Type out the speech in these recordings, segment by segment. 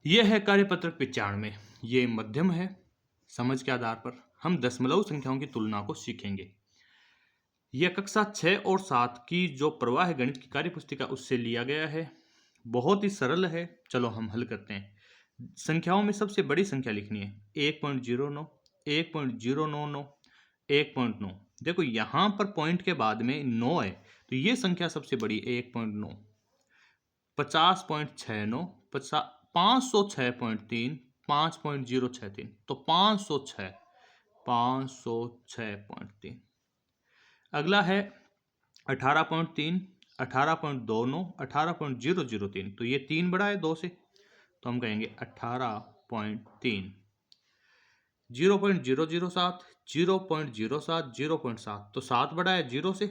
यह है कार्यपत्रक 95। ये मध्यम है। समझ के आधार पर हम दशमलव संख्याओं की तुलना को सीखेंगे। यह कक्षा 6 और 7 की जो प्रवाह गणित की कार्यपुस्तिका उससे लिया गया है। बहुत ही सरल है। चलो हम हल करते हैं। संख्याओं में सबसे बड़ी संख्या लिखनी है 1.09, 1.099, 1.9। देखो यहाँ पर पॉइंट के बाद में 9 है तो ये संख्या सबसे बड़ी 1.9। 50.69, 506.3, 5.063, तो 506.3। अगला है 18.3, 18.29, 18.003, तो ये 3 बड़ा है 2 से, तो हम कहेंगे 18.3। 0.007, 0.07, 0.7, तो 7 बड़ा है 0 से,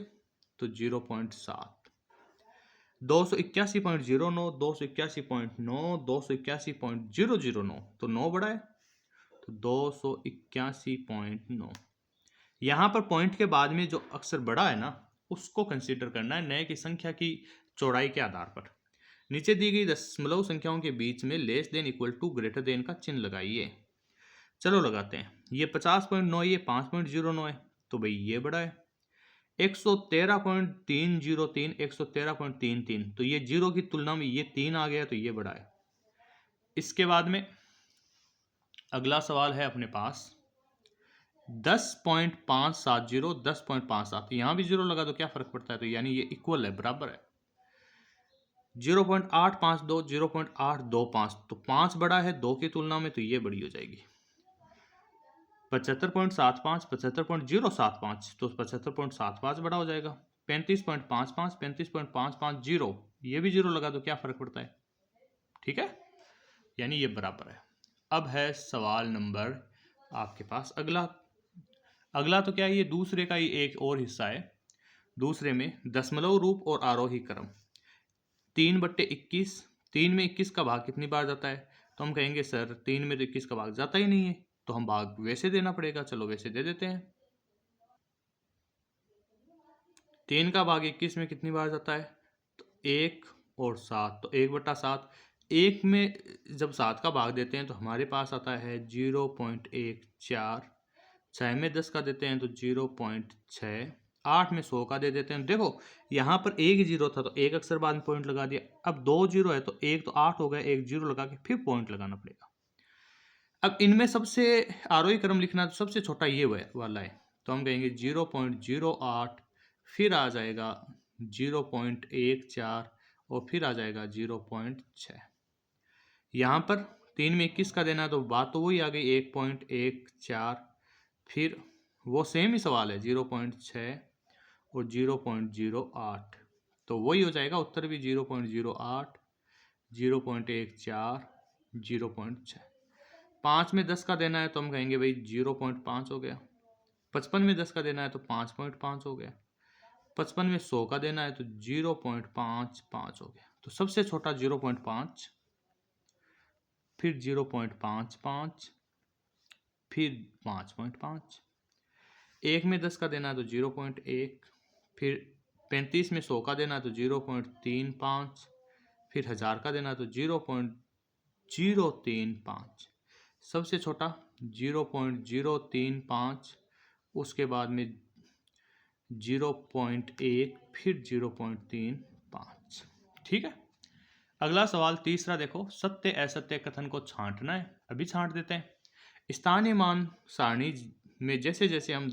तो 0.7। 281.09, 281.9, 281.009, तो 9 बड़ा है, तो 281.9। यहाँ पर पॉइंट के बाद में जो अक्षर बड़ा है ना उसको कंसीडर करना है नए की संख्या की चौड़ाई के आधार पर। नीचे दी गई दशमलव संख्याओं के बीच में less than equal to greater than का चिन्ह लगाइए। चलो लगाते हैं। ये 50.9, ये 5.09 है, तो भाई ये बड़ा है। 113.303, 113.33, तो ये 0 की तुलना में ये 3 आ गया, तो ये बड़ा है। इसके बाद में अगला सवाल है अपने पास 10.570, 10.57, यहाँ भी 0 लगा तो क्या फर्क पड़ता है, तो यानी ये इक्वल है, बराबर है। 0.852, 0.825, तो 5 बड़ा है 2 की तुलना में, तो ये बड़ी हो जाएगी। 75.75, 75.075, तो 75.75 बड़ा हो जाएगा। 35.55, 35.550, ये भी 0 लगा तो क्या फर्क पड़ता है, ठीक है, यानी ये बराबर है। अब है सवाल नंबर आपके पास अगला तो क्या है, ये दूसरे का ही एक और हिस्सा है। दूसरे में दशमलव रूप और आरोही क्रम 3/21। 3 में 21 का भाग कितनी बार जाता है, तो हम कहेंगे सर 3 में तो 21 का भाग जाता ही नहीं है, तो हम भाग वैसे देना पड़ेगा। चलो वैसे दे देते हैं। 3 का भाग 21 में कितनी बार जाता है, तो 1 और 7, तो 1/7। 1 में जब 7 का भाग देते हैं तो हमारे पास आता है 0.14। 6 में 10 का देते हैं तो 0.6। 8 में 100 का दे देते हैं। देखो यहाँ पर एक जीरो था तो एक अक्षर बाद में पॉइंट लगा दिया। अब 2 जीरो है तो एक तो 8 हो गया, एक जीरो लगा के फिर पॉइंट लगाना पड़ेगा। अब इनमें सबसे आरोही क्रम लिखना है तो सबसे छोटा ये वाला है, तो हम कहेंगे 0.08, फिर आ जाएगा 0.14 और फिर आ जाएगा 0.6। यहाँ पर 3 में 21 का देना है तो बात तो वही आ गई 1.14, फिर वो सेम ही सवाल है 0.6 और 0.08, तो वही हो जाएगा उत्तर भी 0.08, 0.14, 0.6। 5 में 10 का देना है तो हम कहेंगे भाई 0.5 हो गया। 55 में 10 का देना है तो 5.5 हो गया। 55 में 100 का देना है तो 0.55 हो गया। तो सबसे छोटा 0.5, फिर 0.55, फिर 5.5। 1 में 10 का देना है तो 0.1, फिर 35 में 100 का देना है तो 0.35, फिर 1000 का देना है तो 0.035। सबसे छोटा 0.035, उसके बाद में 0.1, फिर 0.35। ठीक है। अगला सवाल तीसरा देखो, सत्य असत्य कथन को छांटना है। अभी छांट देते हैं। स्थानीय मान सारणी में जैसे जैसे हम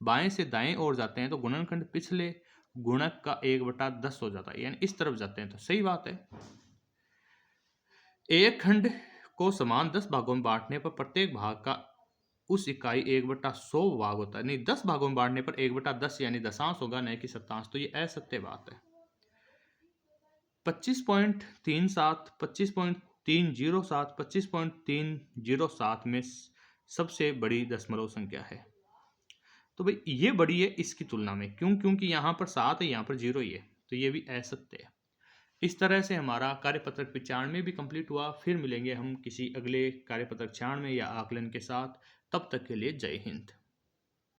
बाएं से दाएं ओर जाते हैं तो गुणनखंड पिछले गुणक का 1/10 हो जाता है, यानी इस तरफ जाते हैं तो सही बात है। एक खंड को समान 10 भागों में बांटने पर प्रत्येक भाग का उस इकाई 1/100 भाग होता है। नहीं, 10 भागों में बांटने पर 1/10 यानी दशांश होगा, नहीं कि शतांश, तो ये असत्य बात है। 25.37, 25.307, 25.307 में सबसे बड़ी दशमलव संख्या है, तो भाई ये बड़ी है इसकी तुलना में। क्योंकि यहाँ पर 7 है, यहाँ पर 0 ही है, तो ये भी असत्य है। इस तरह से हमारा कार्यपत्रक 95 भी कंप्लीट हुआ। फिर मिलेंगे हम किसी अगले कार्यपत्रक 96 या आकलन के साथ। तब तक के लिए जय हिंद।